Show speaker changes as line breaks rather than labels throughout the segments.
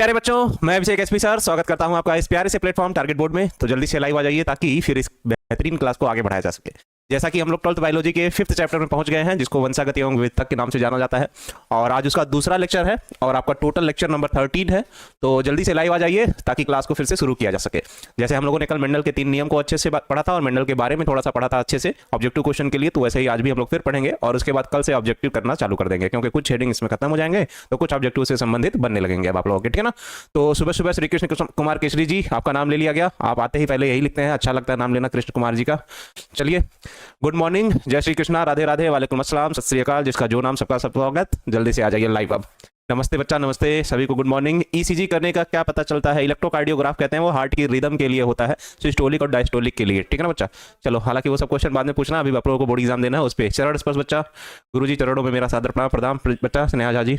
प्यारे बच्चों, मैं अभिषेक एसपी सर स्वागत करता हूं आपका इस प्यारे से प्लेटफॉर्म टारगेट बोर्ड में। तो जल्दी से लाइव आ जाइए ताकि फिर इस बेहतरीन क्लास को आगे बढ़ाया जा सके। जैसा कि हम लोग 12th बायोलॉजी के 5th चैप्टर में पहुंच गए हैं, जिसको वंशागति एवं विविधता के नाम से जाना जाता है, और आज उसका दूसरा लेक्चर है और आपका टोटल लेक्चर नंबर 13 है। तो जल्दी से लाइव आ जाइए ताकि क्लास को फिर से शुरू किया जा सके। जैसे हम लोगों ने कल मेंडल के 3 नियम को अच्छे से पढ़ा था और मेंडल के बारे में थोड़ा सा पढ़ा था अच्छे से ऑब्जेक्टिव क्वेश्चन के लिए, तो वैसे ही आज भी हम लोग फिर पढ़ेंगे और उसके बाद कल से ऑब्जेक्टिव करना चालू कर देंगे, क्योंकि कुछ हेडिंग इसमें खत्म हो जाएंगे तो कुछ ऑब्जेक्टिव से संबंधित बनने लगेंगे अब आप लोगों के, ठीक है ना। तो सुबह सुबह श्री कृष्ण कुमार केसरी जी, आपका नाम ले लिया गया। आप आते ही पहले यही लिखते हैं, अच्छा लगता है नाम लेना कृष्ण कुमार जी का। चलिए, गुड मॉर्निंग, जय श्री कृष्णा, राधे राधे, वालेकुम अस्सलाम, सत श्री अकाल, जिसका जो नाम सबका सब स्वागत। जल्दी से आ जाइए लाइव अब। नमस्ते बच्चा, नमस्ते सभी को, गुड मॉर्निंग। ईसीजी करने का क्या पता चलता है? इलेक्ट्रोकार्डियोग्राफ कहते हैं, वो हार्ट की रिदम के लिए होता है, सिस्टोलिक और डायस्टोलिक के लिए, ठीक है ना बच्चा। चलो, हालांकि वो सब क्वेश्चन बाद में पूछना, अभी आप लोगों को बोर्ड एग्जाम देना है उस पर। चरण स्पर्श बच्चा, गुरुजी चरणों में मेरा सादर प्रणाम बच्चा। Sneha Jha ji,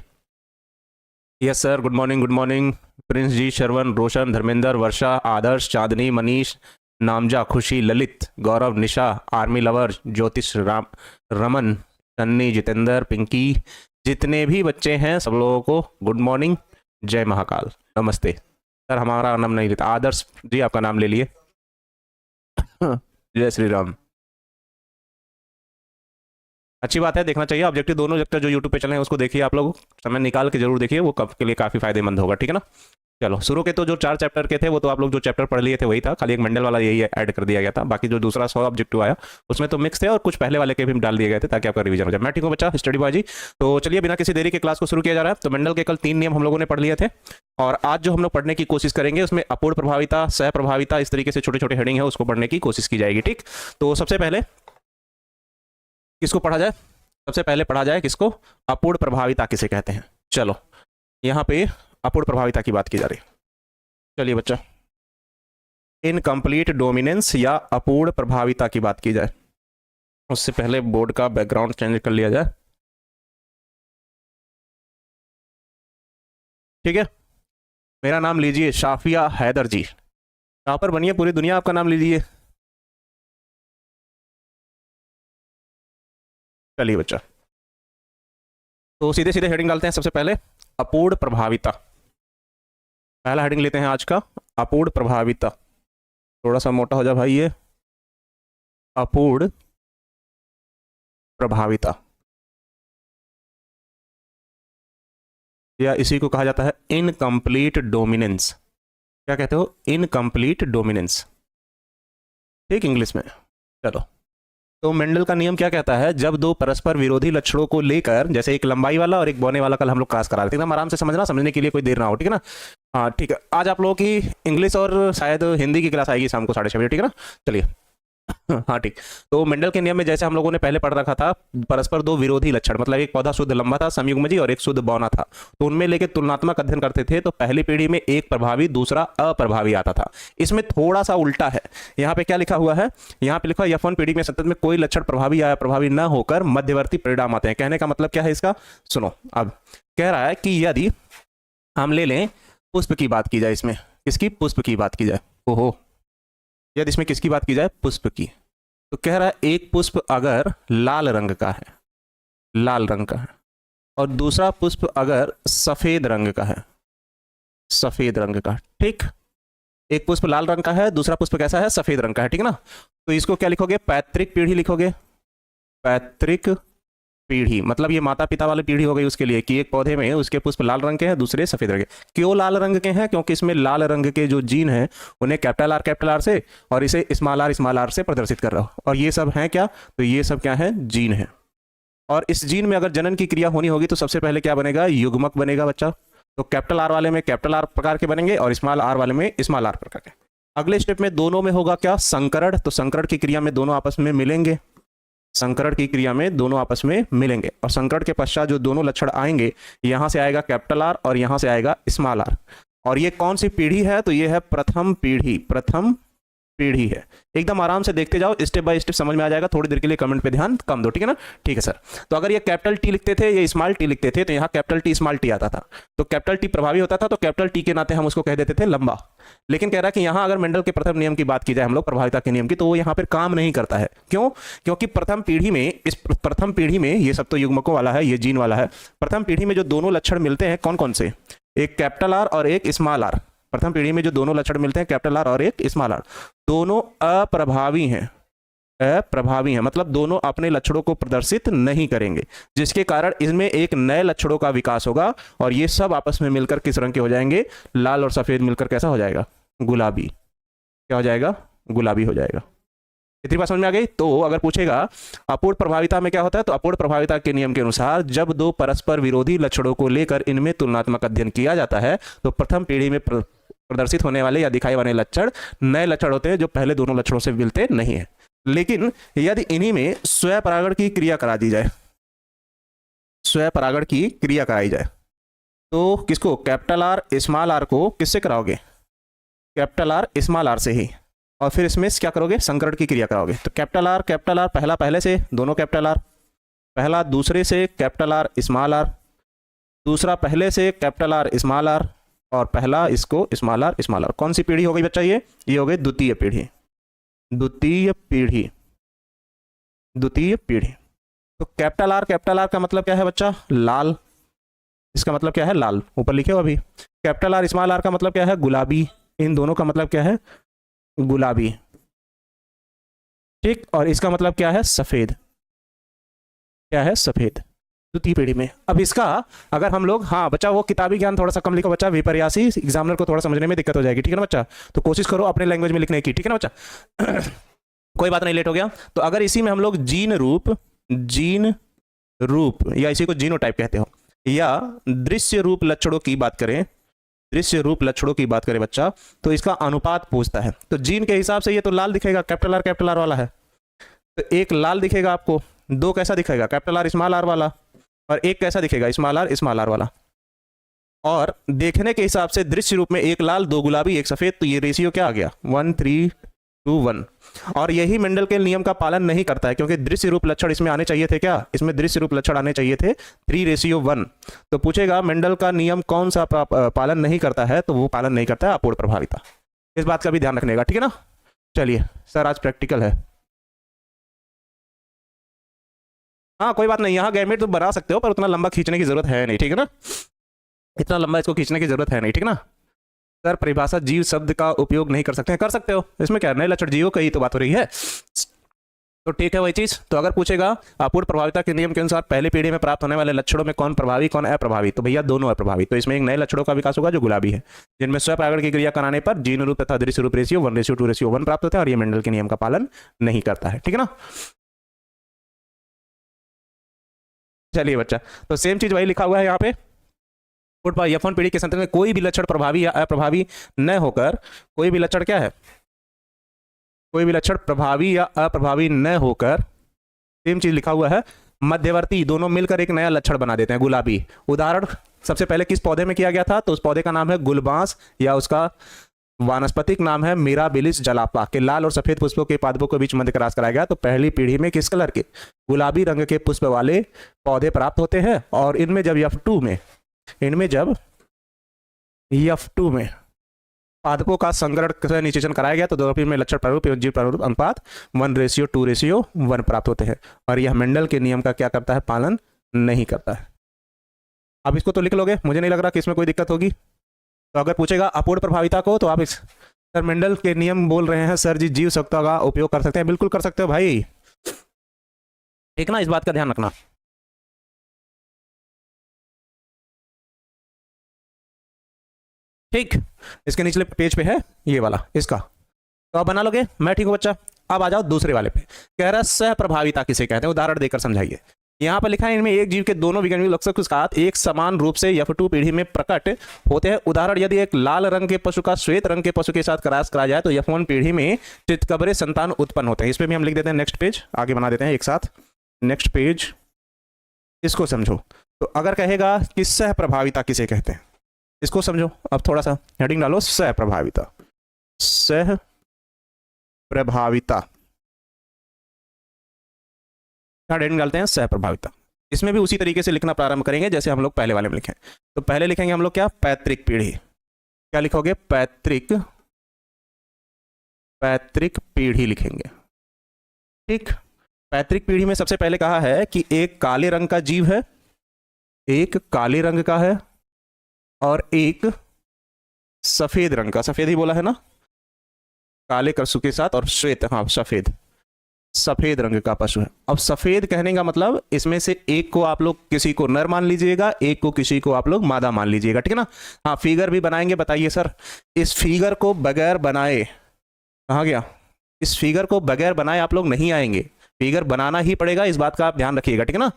yes sir, good morning, good morning. Prince ji, Shravan, Roshan, Dharmendra, Varsha, Adarsh, Chandni, Manish, नामजा, खुशी, ललित, गौरव, निशा, आर्मी लवर, ज्योतिष, राम, रमन, सन्नी, जितेंद्र, पिंकी, जितने भी बच्चे हैं सब लोगों को गुड मॉर्निंग, जय महाकाल, नमस्ते। सर हमारा नाम नहीं लेता, आदर्श जी आपका नाम ले लिए। जय श्री राम। अच्छी बात है, देखना चाहिए ऑब्जेक्टिव। दोनों लेक्चर जो यूट्यूब पे चले हैं उसको देखिए, आप लोग समय निकाल के जरूर देखिए, वो कब के लिए काफी फायदेमंद होगा, ठीक है ना। चलो, शुरू के तो जो 4 चैप्टर के थे वो तो आप लोग जो चैप्टर पढ़ लिए थे वही था, खाली एक मेंडल वाला यही ऐड कर दिया गया था। बाकी जो दूसरा 100 ऑब्जेक्टिव आया उसमें तो मिक्स थे और कुछ पहले वाले के भी डाल दिए गए थे ताकि आपका रिवीजन हो जाए। मैं ठीक हूँ बच्चा, स्टडी बॉय जी। तो चलिए, बिना किसी देरी के क्लास को शुरू किया जा रहा है। तो मेंडल के कल 3 नियम हम लोगों ने पढ़ लिए थे और आज जो हम लोग पढ़ने की कोशिश करेंगे उसमें अपूर्ण प्रभाविता, सह प्रभाविता, इस तरीके से छोटे छोटे हेडिंग है, उसको पढ़ने की कोशिश की जाएगी, ठीक। तो सबसे पहले किसको पढ़ा जाए? सबसे पहले पढ़ा जाए किसको? अपूर्ण प्रभाविता किसे कहते हैं। चलो, यहाँ पे अपूर्ण प्रभाविता की बात की जा रही है। चलिए बच्चा, इनकम्प्लीट डोमिनेंस या अपूर्ण प्रभाविता की बात की जाए, उससे पहले बोर्ड का बैकग्राउंड चेंज कर लिया जाए, ठीक है। मेरा नाम लीजिए शाफिया हैदर जी, यहाँ पर बनिए, पूरी दुनिया आपका नाम लीजिए। चलिए बच्चा, तो सीधे सीधे हेडिंग डालते हैं। सबसे पहले अपूर्ण प्रभाविता, पहला हेडिंग लेते हैं आज का, अपूर्ण प्रभाविता। थोड़ा सा मोटा हो जाए भाई ये, अपूर्ण प्रभाविता, या इसी को कहा जाता है इनकम्प्लीट डोमिनेंस। क्या कहते हो? इनकम्प्लीट डोमिनेंस, ठीक, इंग्लिश में। चलो, तो मेंडल का नियम क्या कहता है? जब दो परस्पर विरोधी लक्षणों को लेकर, जैसे एक लंबाई वाला और एक बौने वाला, कल हम लोग क्लास करा रहे थे, एकदम आराम से समझना, समझने के लिए कोई देर ना हो, ठीक है ना। हाँ ठीक है, आज आप लोगों की इंग्लिश और शायद हिंदी की क्लास आएगी शाम को 6:30 बजे, ठीक है ना। चलिए, हाँ ठीक। तो मेंडल के नियम में जैसे हम लोगों ने पहले पढ़ रखा था, परस्पर दो विरोधी लक्षण, मतलब एक पौधा शुद्ध लंबा था समयुग्मजी और एक शुद्ध बौना था, तो उनमें लेके तुलनात्मक अध्ययन करते थे। तो पहली पीढ़ी में एक प्रभावी दूसरा अप्रभावी आता था। इसमें थोड़ा सा उल्टा है। यहाँ पे क्या लिखा हुआ है? यहाँ पे लिखा है F1 पीढ़ी में सतत में कोई लक्षण प्रभावी या अप्रभावी न होकर मध्यवर्ती परिणाम आते हैं। कहने का मतलब क्या है इसका? सुनो, अब कह रहा है कि यदि हम ले लें पुष्प की बात की जाए, इसमें किसकी? पुष्प की बात की जाए। ओहो, यदि इसमें किसकी बात की जाए? पुष्प की। तो कह रहा है एक पुष्प अगर लाल रंग का है, लाल रंग का है, और दूसरा पुष्प अगर सफेद रंग का है, सफेद रंग का, ठीक। एक पुष्प लाल रंग का है, दूसरा पुष्प कैसा है? सफेद रंग का है, ठीक ना। तो इसको क्या लिखोगे? पैतृक पीढ़ी लिखोगे। पैतृक पीढ़ी मतलब ये माता पिता वाली पीढ़ी हो गई उसके लिए, कि एक पौधे में उसके पुष्प लाल रंग के हैं, दूसरे सफेद रंग के। क्यों लाल रंग के हैं? क्योंकि इसमें लाल रंग के जो जीन हैं उन्हें कैपिटल आर से और इसे स्मॉल आर से प्रदर्शित कर रहा हो। और ये सब हैं क्या? तो ये सब क्या है? जीन है। और इस जीन में अगर जनन की क्रिया होनी होगी तो सबसे पहले क्या बनेगा? युग्मक बनेगा बच्चा। तो कैपिटल आर वाले में कैपिटल आर प्रकार के बनेंगे और स्मॉल आर वाले में स्मॉल आर प्रकार के। अगले स्टेप में दोनों में होगा क्या? संकरण। तो संकरण की क्रिया में दोनों आपस में मिलेंगे, संकरण की क्रिया में दोनों आपस में मिलेंगे, और संकरण के पश्चात जो दोनों लक्षण आएंगे, यहां से आएगा कैपिटल आर और यहां से आएगा स्मॉल आर। और ये कौन सी पीढ़ी है? तो ये है प्रथम पीढ़ी, प्रथम पीढ़ी है। एकदम आराम से देखते जाओ, स्टेप बाय स्टेप समझ में आ जाएगा। थोड़ी देर के लिए कमेंट पे ध्यान कम दो, ठीक है ना। ठीक है सर, तो अगर ये कैपिटल टी लिखते थे, ये स्मॉल टी लिखते थे, तो यहाँ कैपिटल टी स्मॉल टी आता था, तो कैपिटल टी प्रभावी होता था, तो कैपिटल टी के नाते हम उसको कह देते थे लंबा। लेकिन कह रहा है कि यहाँ अगर मेंडल के प्रथम नियम की बात की जाए, हम लोग प्रभाविता के नियम की, तो वो यहाँ पर काम नहीं करता है। क्यों? क्योंकि प्रथम पीढ़ी में, इस प्रथम पीढ़ी में, ये सब तो युग्मकों वाला है, ये जीन वाला है। प्रथम पीढ़ी में जो दोनों लक्षण मिलते हैं कौन कौन से? एक कैपिटल आर और एक स्मॉल आर। प्रथम पीढ़ी में जो दोनों लक्षण मिलते हैं, कैपिटल आर और एक स्मॉल आर, दोनों अप्रभावी हैं। अप्रभावी है मतलब दोनों अपने लक्षणों को प्रदर्शित नहीं करेंगे, जिसके कारण इसमें एक नए लक्षणों का विकास होगा और ये सब आपस में मिलकर किस रंग के हो जाएंगे, लाल और सफेद मिलकर कैसा हो जाएगा, गुलाबी। क्या हो जाएगा, गुलाबी हो जाएगा। इतनी बात समझ में आ गई। तो अगर पूछेगा अपूर्ण प्रभाविता में क्या होता है, तो अपूर्ण प्रभाविता के नियम के अनुसार जब दो परस्पर विरोधी लक्षणों को लेकर इनमें तुलनात्मक अध्ययन किया जाता है तो प्रथम पीढ़ी में प्रदर्शित होने वाले या दिखाई वाले लक्षण नए लक्षण होते हैं जो पहले दोनों लक्षणों से मिलते नहीं है। लेकिन यदि इन्हीं में स्वपरागण की क्रिया करा दी जाए, स्वपरागण की क्रिया कराई जाए, तो किसको, कैपिटल आर स्मॉल आर को किससे कराओगे, कैपिटल आर स्मॉल आर से ही, और फिर इसमें क्या करोगे, संकरण की क्रिया कराओगे। तो कैपिटल आर पहला पहले से, दोनों कैपिटल आर, पहला दूसरे से कैपिटल आर स्मॉल आर, दूसरा पहले से कैपिटल आर स्मॉल आर, और पहला इसको स्मॉल आर स्मॉल आर। कौन सी पीढ़ी हो गई बच्चा, ये हो गई द्वितीय पीढ़ी, द्वितीय पीढ़ी, द्वितीय पीढ़ी। तो कैपिटल आर का मतलब क्या है बच्चा, लाल, इसका मतलब क्या है, लाल, ऊपर लिखे हो अभी। कैपिटल आर स्मॉल आर का मतलब क्या है, गुलाबी, इन दोनों का मतलब क्या है, गुलाबी, ठीक। और इसका मतलब क्या है, सफेद, क्या है, सफेद, द्वितीय पीढ़ी में। अब इसका अगर हम लोग, हाँ बच्चा वो किताबी ज्ञान थोड़ा सा कम लिखो बच्चा, विपर्यासी एग्जामिनर को थोड़ा समझने में दिक्कत हो जाएगी, ठीक है ना बच्चा। तो कोशिश करो अपने लैंग्वेज में लिखने की, ठीक है ना बच्चा। कोई बात नहीं, लेट हो गया। तो अगर इसी में हम लोग जीन रूप या इसी को जीनोटाइप कहते हो, या दृश्य रूप लक्षणों की बात करें, दृश्य रूप लक्षणों की बात करें बच्चा, तो इसका अनुपात पूछता है। तो जीन के हिसाब से ये तो लाल दिखेगा, कैपिटल आर वाला है, तो एक लाल दिखेगा आपको, दो कैसा दिखेगा, कैपिटल आर स्मॉल आर वाला, और एक कैसा दिखेगा, स्मॉल आर वाला। और देखने के हिसाब से दृश्य रूप में एक लाल, दो गुलाबी, एक सफेद, तो ये रेशियो क्या आ गया, 1:3:1। और यही मेंडल के नियम का पालन नहीं करता है, क्योंकि दृश्य रूप लक्षण इसमें आने चाहिए थे, क्या इसमें दृश्य रूप लक्षण आने चाहिए थे 3:1। तो पूछेगा मेंडल का नियम कौन सा पालन नहीं करता है, तो वो पालन नहीं करता है अपूर्ण प्रभाविता। इस बात का भी ध्यान रखने का, ठीक है ना। चलिए सर आज प्रैक्टिकल है, हाँ कोई बात नहीं, यहाँ गैमेट तो बना सकते हो पर उतना लंबा खींचने की जरूरत है नहीं, ठीक है ना, इतना लंबा इसको खींचने की जरूरत है नहीं, ठीक है ना। सर परिभाषा जीव शब्द का उपयोग नहीं कर सकते हैं, कर सकते हो, इसमें क्या नए लक्षण जीवों का ही तो बात हो रही है, तो ठीक है वही चीज। तो अगर पूछेगा अपूर्ण प्रभाविता के नियम के अनुसार पहले पीढ़ी में प्राप्त होने वाले लक्षणों में कौन प्रभावी कौन अप्रभावी, तो भैया दोनों अप्रभावी। तो इसमें एक नए लक्षणों का विकास होगा जो गुलाबी है, जिनमें स्वपरागण की क्रिया कराने पर जीन रूप तथा दृश्य रूप रेशियो 1:2:1 प्राप्त होता है, और ये मेंडल के नियम का पालन नहीं करता है, ठीक है ना। चलिए बच्चा, तो सेम चीज वही लिखा हुआ है यहाँ पे, F1 पीढ़ी के संतति में कोई भी लक्षण प्रभावी या अप्रभावी न होकर, कोई भी लक्षण क्या है, कोई भी लक्षण प्रभावी या अप्रभावी न होकर, सेम चीज लिखा हुआ है, मध्यवर्ती दोनों मिलकर एक नया लक्षण बना देते हैं, गुलाबी। उदाहरण सबसे पहले किस पौधे में किया गया था, तो उस पौधे का नाम है गुलबांस, या उसका वानस्पतिक नाम है मिराबिलिस जलापा, के लाल और सफेद पुष्पों के पादपों के बीच मध्य क्रॉस कराया गया। तो पहली पीढ़ी में किस कलर के, गुलाबी रंग के पुष्प वाले पौधे प्राप्त होते हैं, और इनमें जब F2 में पादपों का संकरण निषेचन कराया गया तो दोनों पीढ़ी में लक्षण प्रारूप एवं जीव प्रारूप अनुपात 1:2:1 प्राप्त होते हैं, और यह मेंडल के नियम का क्या करता है, पालन नहीं करता है। अब इसको तो लिख लोगे, मुझे नहीं लग रहा कि इसमें कोई दिक्कत होगी। तो अगर पूछेगा अपूर्ण प्रभाविता को, तो आप इस सर मेंडल के नियम बोल रहे हैं सर जी, जीव शक्तियों का उपयोग कर सकते हैं, बिल्कुल कर सकते हो भाई, ठीक ना, इस बात का ध्यान रखना। ठीक, इसके निचले पेज पे है ये वाला इसका, तो आप बना लोगे, मैं ठीक हूं बच्चा। अब आ जाओ दूसरे वाले पे, कह रहा है सहप्रभाविता किसे कहते हैं, उदाहरण देकर समझाइए। यहाँ पर लिखा है इनमें एक जीव के दोनों विकर्णिक लक्षण के साथ एक समान रूप से F2 पीढ़ी में प्रकट होते हैं। उदाहरण यदि एक लाल रंग के पशु का श्वेत रंग के पशु के साथ क्रॉस कराया जाए तो F1 पीढ़ी में चितकबरे संतान उत्पन्न होते हैं। इस पर भी हम लिख देते हैं नेक्स्ट पेज, आगे बना देते हैं एक साथ, नेक्स्ट पेज, इसको समझो। तो अगर कहेगा कि सहप्रभाविता किसे कहते हैं, इसको समझो। अब थोड़ा सा हेडिंग डालो, सहप्रभाविता, सहप्रभाविता हेडिंग डालते हैं सहप्रभाविता। इसमें भी उसी तरीके से लिखना प्रारंभ करेंगे जैसे हम लोग पहले वाले में लिखे। तो पहले लिखेंगे हम लोग क्या, पैतृक पीढ़ी, क्या लिखोगे, पैतृक पीढ़ी लिखेंगे, ठीक। पैतृक पीढ़ी में सबसे पहले कहा है कि एक काले रंग का जीव है, एक काले रंग का है, और एक सफेद रंग का, सफेद ही बोला है ना, काले करसु के साथ, और श्वेत, हाँ सफेद, सफेद रंग का पशु है। अब सफेद कहने का मतलब इसमें से एक को आप लोग किसी को नर मान लीजिएगा, एक को किसी को आप लोग मादा मान लीजिएगा, ठीक है ना। हाँ फिगर भी बनाएंगे, बताइए सर इस फिगर को बगैर बनाए, कहाँ गया, इस फिगर को बगैर बनाए आप लोग नहीं आएंगे, फिगर बनाना ही पड़ेगा, इस बात का आप ध्यान रखिएगा, ठीक है ना।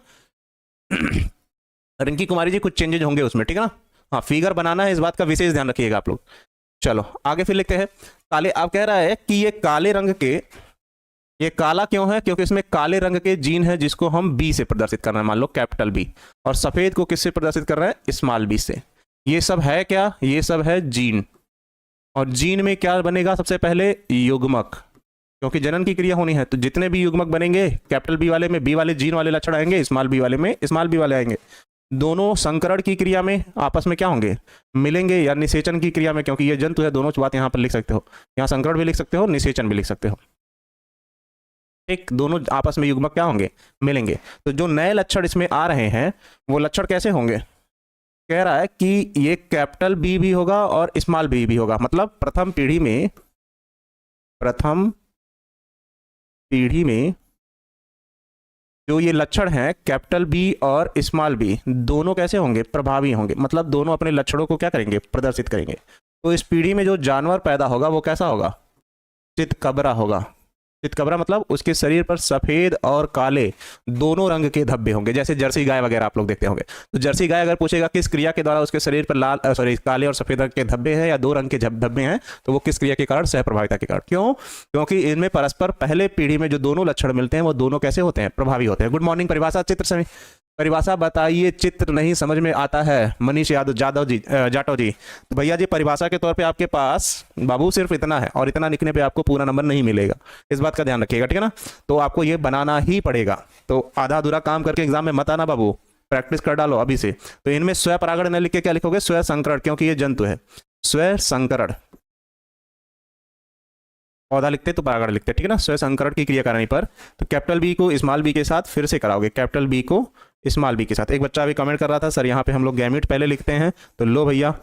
रिंकी कुमारी जी कुछ चेंजेज होंगे उसमें, ठीक है ना। हाँ फिगर बनाना है, इस बात का विशेष ध्यान रखिएगा आप लोग। चलो आगे फिर लिखते हैं। काले, आप कह रहा है कि ये काले रंग के, ये काला क्यों है, क्योंकि इसमें काले रंग के जीन है जिसको हम बी से प्रदर्शित कर रहे हैं, मान लो कैपिटल बी, और सफेद को किससे प्रदर्शित कर रहे हैं, स्मॉल बी से। ये सब है क्या, ये सब है जीन, और जीन में क्या बनेगा, सबसे पहले युग्मक, क्योंकि जनन की क्रिया होनी है, तो जितने भी युग्मक बनेंगे कैपिटल बी वाले में बी वाले जीन वाले लक्षण आएंगे, स्मॉल बी वाले में स्मॉल बी वाले आएंगे। दोनों संकरण की क्रिया में आपस में क्या होंगे, मिलेंगे, या निषेचन की क्रिया में, क्योंकि ये जंतु है, दोनों बात यहाँ पर लिख सकते हो, यहाँ संकरण भी लिख सकते हो, निषेचन भी लिख सकते हो, ठीक, दोनों आपस में युग्मक क्या होंगे, मिलेंगे। तो जो नए लक्षण इसमें आ रहे हैं वो लक्षण कैसे होंगे, कह रहा है कि ये कैपिटल बी भी होगा और स्मॉल बी भी होगा, मतलब प्रथम पीढ़ी में जो ये लक्षण हैं कैपिटल बी और स्मॉल बी दोनों कैसे होंगे, प्रभावी होंगे, मतलब दोनों अपने लक्षणों को क्या करेंगे, प्रदर्शित करेंगे। तो इस पीढ़ी में जो जानवर पैदा होगा वो कैसा होगा, चितकबरा होगा। चितकबरा मतलब उसके शरीर पर सफेद और काले दोनों रंग के धब्बे होंगे, जैसे जर्सी गाय वगैरह आप लोग देखते होंगे। तो जर्सी गाय अगर पूछेगा किस क्रिया के द्वारा उसके शरीर पर काले और सफेद रंग के धब्बे हैं या दो रंग के धब्बे हैं, तो वो किस क्रिया के कारण, सहप्रभाविता के कारण। क्यों, क्योंकि इनमें परस्पर पहले पीढ़ी में जो दोनों लक्षण मिलते हैं वो दोनों कैसे होते हैं, प्रभावी होते हैं। गुड मॉर्निंग, परिभाषा चित्र समय, परिभाषा बताइए, चित्र नहीं समझ में आता है, मनीष जाटव जी। तो भैया जी परिभाषा के तौर पे आपके पास बाबू सिर्फ इतना है, और इतना लिखने पे आपको पूरा नंबर नहीं मिलेगा, इस बात का ध्यान रखिएगा, ठीक है ना। तो आपको ये बनाना ही पड़ेगा, तो आधा अधूरा काम करके एग्जाम में मत आना बाबू, प्रैक्टिस कर डालो अभी से। तो इनमें स्व परागण न लिख के क्या लिखोगे, स्व संकरण, क्योंकि ये जंतु है, स्व संकरण, पौधा लिखते तो परागण लिखते, ठीक है ना। स्व संकरण की क्रिया कराने पर तो कैपिटल बी को स्मॉल बी के साथ फिर से कराओगे, कैपिटल बी को स्मॉल बी के साथ। एक बच्चा अभी कमेंट कर रहा था सर यहाँ पे हम लोग गैमीट पहले लिखते हैं, तो लो भैया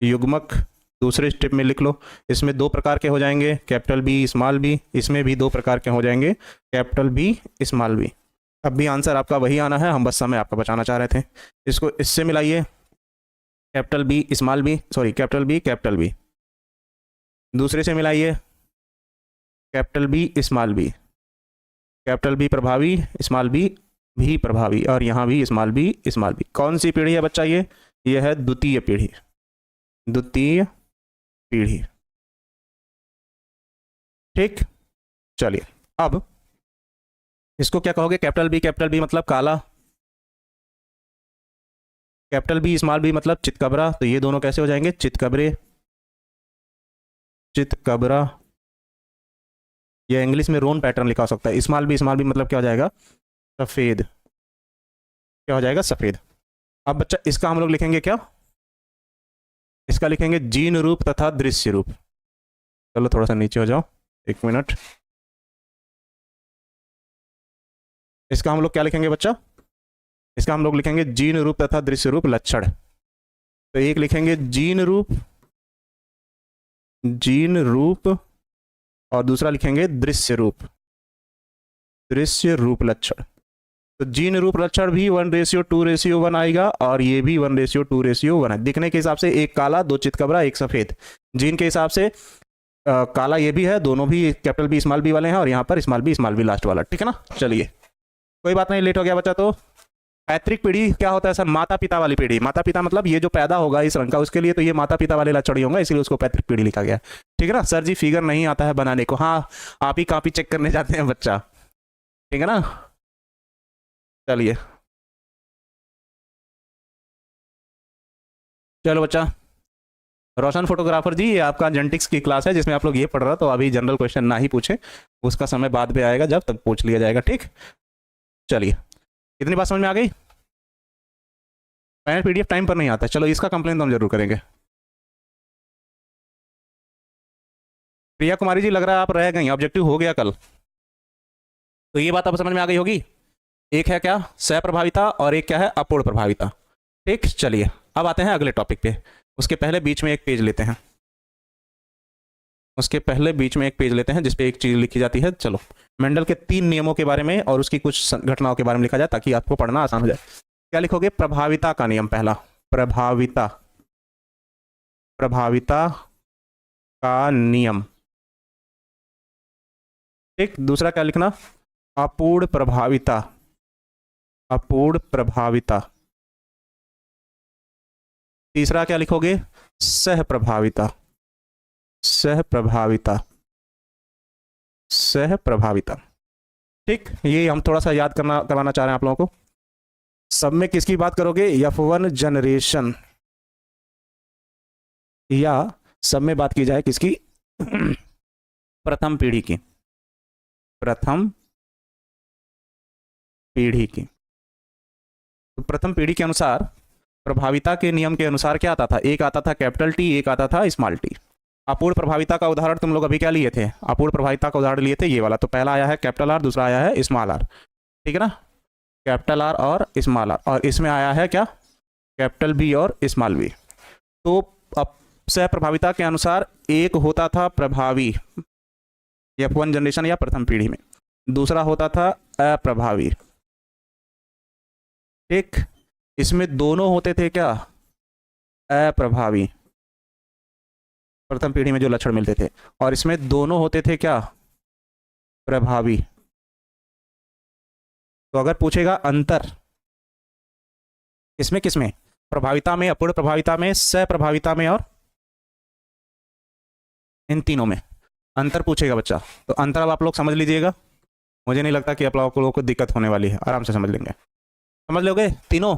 युग्मक दूसरे स्टेप में लिख लो। इसमें दो प्रकार के हो जाएंगे, कैपिटल बी स्मॉल बी, इसमें भी दो प्रकार के हो जाएंगे, कैपिटल बी स्मॉल बी। अब भी आंसर आपका वही आना है, हम बस समय आपका बचाना चाह रहे थे। इसको इससे मिलाइए, capital B small B, sorry capital B, दूसरे से मिलाइए capital B small B, capital B प्रभावी, स्मॉल बी भी प्रभावी, और यहाँ भी स्मॉल बी। कौन सी पीढ़ी है बच्चा, ये है द्वितीय पीढ़ी, ठीक। चलिए अब इसको क्या कहोगे, कैपिटल बी मतलब काला, कैपिटल बी स्मॉल बी मतलब चितकबरा, तो ये दोनों कैसे हो जाएंगे, चितकबरा, या इंग्लिश में रोन पैटर्न लिखा हो सकता है। स्मॉल बी मतलब क्या हो जाएगा, सफेद, क्या हो जाएगा, सफेद। अब बच्चा इसका हम लोग लिखेंगे क्या, इसका लिखेंगे जीन रूप तथा दृश्य रूप। चलो थोड़ा सा नीचे हो जाओ, एक मिनट। इसका हम लोग क्या लिखेंगे बच्चा, इसका हम लोग लिखेंगे जीन रूप तथा दृश्य रूप लक्षण। तो एक लिखेंगे जीन रूप और दूसरा लिखेंगे दृश्य रूप लक्षण। तो जीन रूप लक्षण भी 1:2:1 आएगा, और ये भी 1:2:1 है। दिखने के हिसाब से एक काला, दो चितकबरा, एक सफेद। जीन के हिसाब से काला ये भी है, दोनों भी कैपिटल बी स्मॉल बी वाले हैं, और यहाँ पर स्मॉल बी लास्ट वाला, ठीक है ना। चलिए कोई बात नहीं, लेट हो गया बच्चा। तो पैतृक पीढ़ी क्या होता है सर, माता पिता वाली पीढ़ी। माता पिता मतलब ये जो पैदा होगा इस रंग का, उसके लिए तो ये माता पिता वाले लक्षण ही होंगे, इसलिए उसको पैतृक पीढ़ी लिखा गया, ठीक है ना। सर जी फिगर नहीं आता है बनाने को, हाँ आप ही कॉपी चेक करने जाते हैं बच्चा, ठीक है ना। चलिए चलो बच्चा, रोशन फोटोग्राफर जी, ये आपका जेनेटिक्स की क्लास है जिसमें आप लोग ये पढ़ रहा, तो अभी जनरल क्वेश्चन ना ही पूछे, उसका समय बाद में आएगा जब तक पूछ लिया जाएगा, ठीक। चलिए इतनी बात समझ में आ गई। पीडीएफ टाइम पर नहीं आता, चलो इसका कंप्लेन तो हम जरूर करेंगे। प्रिया कुमारी जी लग रहा है आप रह गई, ऑब्जेक्टिव हो गया कल, तो ये बात अब समझ में आ गई होगी। एक है क्या, सहप्रभाविता, और एक क्या है, अपूर्ण प्रभाविता, ठीक। चलिए अब आते हैं अगले टॉपिक पे। उसके पहले बीच में एक पेज लेते हैं, जिसपे एक चीज लिखी जाती है। चलो, मेंडल के 3 नियमों के बारे में और उसकी कुछ घटनाओं के बारे में लिखा जाए ताकि आपको पढ़ना आसान हो जाए। क्या लिखोगे? प्रभाविता का नियम पहला, प्रभाविता का नियम। ठीक, दूसरा क्या लिखना? अपूर्ण प्रभाविता। तीसरा क्या लिखोगे? सहप्रभाविता। ठीक, ये हम थोड़ा सा याद करवाना चाह रहे हैं आप लोगों को। सब में किसकी बात करोगे? F1 जनरेशन, या सब में बात की जाए किसकी? प्रथम पीढ़ी की। तो प्रथम पीढ़ी के अनुसार प्रभाविता के नियम के अनुसार क्या आता था? एक आता था कैपिटल टी, एक आता था स्मॉल टी। अपूर्ण प्रभाविता का उदाहरण तुम लोग अभी क्या लिए थे? अपूर्ण प्रभाविता का उदाहरण लिए थे ये वाला। तो पहला आया है कैपिटल आर, दूसरा आया है स्मॉल आर। ठीक है ना, कैपिटल आर और स्मॉल आर, और इसमें आया है क्या? कैपिटल बी और स्मॉल बी। तो अब सहप्रभाविता के अनुसार एक होता था प्रभावी F1 जनरेशन या प्रथम पीढ़ी में, दूसरा होता था अप्रभावी। ठीक, इसमें दोनों होते थे क्या? अप्रभावी, प्रथम पीढ़ी में जो लक्षण मिलते थे, और इसमें दोनों होते थे क्या? प्रभावी। तो अगर पूछेगा अंतर किसमें किसमें? प्रभाविता में, अपूर्ण प्रभाविता में, सहप्रभाविता में और इन तीनों में अंतर पूछेगा बच्चा। तो अंतर अब आप लोग समझ लीजिएगा। मुझे नहीं लगता कि आप लोगों को दिक्कत होने वाली है, आराम से समझ लेंगे। समझ लोगे तीनों?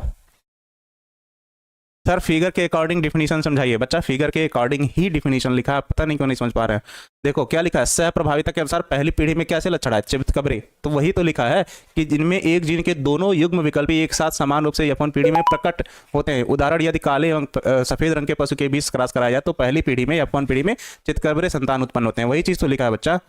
सर फिगर के अकॉर्डिंग डिफिनीशन समझाइए। बच्चा फिगर के अकॉर्डिंग ही डिफिनीशन लिखा है, पता नहीं क्यों नहीं समझ पा रहे हैं। देखो क्या लिखा है? सहप्रभाविता के अनुसार पहली पीढ़ी में कैसे लक्षण आए? चिपकबरे। तो वही तो लिखा है कि जिनमें एक जीन के दोनों युग्म विकल्प एक साथ समान रूप से F1 पीढ़ी में प्रकट होते हैं। उदाहरण, यदि काले एवं सफेद रंग के पशु के बीच क्रॉस कराया जाए तो पहली पीढ़ी में F1 पीढ़ी में चितकबरे संतान उत्पन्न होते हैं। वही चीज तो लिखा है बच्चा।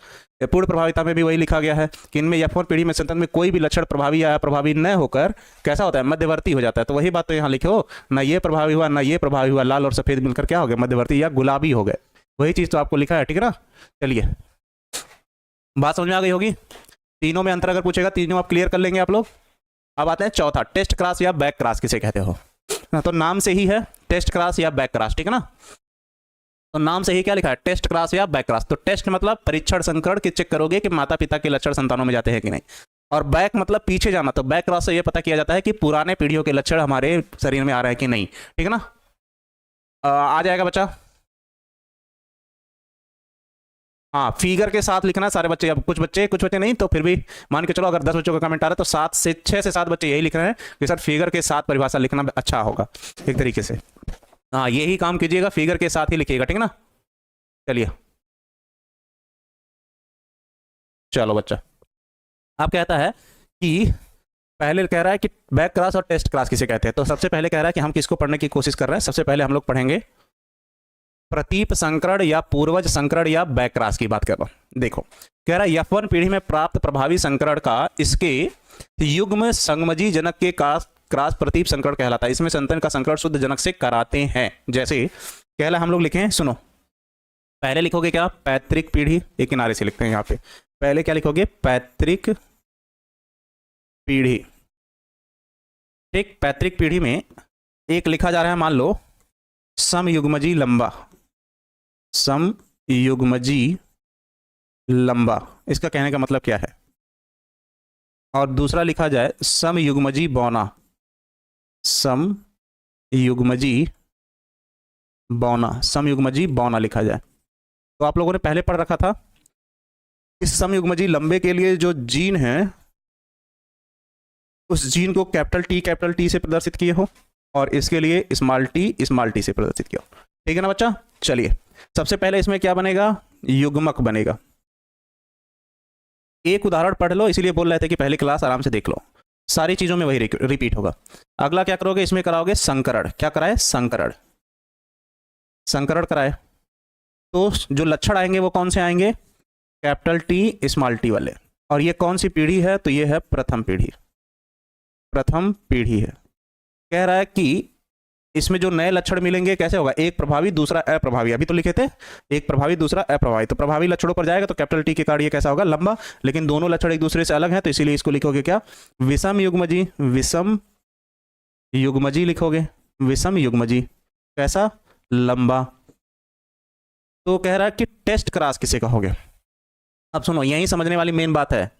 पूर्ण प्रभाविता में भी वही लिखा गया है कि इनमें F1 पीढ़ी में संतान में कोई भी लक्षण प्रभावी या अप्रभावी न होकर कैसा होता है? मध्यवर्ती हो जाता है। तो वही बात तो यहाँ लिखो, ना ये प्रभावी हुआ ना ये प्रभावी हुआ, लाल और सफेद मिलकर क्या हो गए? मध्यवर्ती या गुलाबी हो गए। वही चीज तो आपको लिखा है। ठीक है ना, चलिए बात समझ में आ गई होगी। तीनों में अंतर अगर पूछेगा, तीनों आप क्लियर कर लेंगे आप लोग। अब आते हैं चौथा, टेस्ट क्रॉस या बैक क्रॉस किसे कहते हो? तो नाम से ही है टेस्ट क्रॉस या बैक क्रॉस। ठीक है ना, तो नाम से ही क्या लिखा है? टेस्ट क्रॉस या बैक क्रॉस। तो टेस्ट मतलब परीक्षण संकरण के चेक करोगे कि माता पिता के लक्षण संतानों में जाते हैं कि नहीं, और बैक मतलब पीछे जाना। तो बैक क्रॉस से ये पता किया जाता है कि पुराने पीढ़ियों के लक्षण हमारे शरीर में आ रहे हैं कि नहीं। ठीक है ना, आ जाएगा बच्चा। हाँ, फिगर के साथ लिखना सारे बच्चे। अब कुछ बच्चे नहीं, तो फिर भी मान के चलो अगर 10 बच्चों का कमेंट आ रहा है तो 6 से 7 बच्चे यही लिख रहे हैं कि सर फिगर के साथ परिभाषा लिखना अच्छा होगा एक तरीके से। हाँ, यही काम कीजिएगा, फिगर के साथ ही लिखिएगा। ठीक है ना, चलिए चलो बच्चा। अब कहता है कि पहले कह रहा है कि बैक क्रॉस और टेस्ट क्रॉस किसे कहते हैं। तो सबसे पहले कह रहा है कि हम किसको पढ़ने की कोशिश कर रहे हैं? सबसे पहले हम लोग पढ़ेंगे प्रतीप संकरण या पूर्वज संकरण या बैक क्रॉस की बात कर रहा हूं। देखो कह रहा है F1 पीढ़ी में प्राप्त प्रभावी संकरण का इसके युग्म संगमजी जनक के क्रॉस प्रतीप संकरण कहलाता है। इसमें संतान का संकरण शुद्ध जनक से कराते हैं। जैसे कहला हम लोग लिखें, सुनो पहले लिखोगे क्या? पैतृक पीढ़ी। एक किनारे से लिखते हैं यहाँ पे। पहले क्या लिखोगे? पैतृक पीढ़ी। ठीक, पैतृक पीढ़ी में एक लिखा जा रहा है, मान लो समयुग्मजी लंबा। समयुग्मजी लंबा, इसका कहने का मतलब क्या है? और दूसरा लिखा जाए समयुग्मजी बौना। समयुग्मजी बौना लिखा जाए। तो आप लोगों ने पहले पढ़ रखा था, इस समयुग्मजी लंबे के लिए जो जीन है उस जीन को कैपिटल टी से प्रदर्शित किए हो, और इसके लिए स्मॉल टी से प्रदर्शित किया हो। ठीक है ना बच्चा, चलिए सबसे पहले इसमें क्या बनेगा? युग्मक बनेगा। एक उदाहरण पढ़ लो, इसीलिए बोल रहे थे कि पहली क्लास आराम से देख लो, सारी चीजों में वही रिपीट होगा। अगला क्या करोगे? इसमें कराओगे संकरण। क्या कराए? संकरण कराए। तो जो लक्षण आएंगे वो कौन से आएंगे? कैपिटल टी स्मॉल टी वाले। और ये कौन सी पीढ़ी है? तो ये है प्रथम पीढ़ी है। कह रहा है कि इसमें जो नए लक्षण मिलेंगे कैसे होगा, एक प्रभावी दूसरा अप्रभावी, अभी तो लिखे थे एक प्रभावी दूसरा अप्रभावी, तो प्रभावी लक्षणों पर जाएगा तो कैपिटल टी के कारण ये कैसा होगा, लंबा, लेकिन दोनों लक्षण एक दूसरे से अलग हैं तो इसीलिए इसको लिखोगे क्या, विषम युग्मजी, विषम युग्मजी लिखोगे, विषम युग्मजी कैसा, लंबा। तो कह रहा है कि टेस्ट क्रॉस किसे कहोगे। अब सुनो, यही समझने वाली मेन बात है,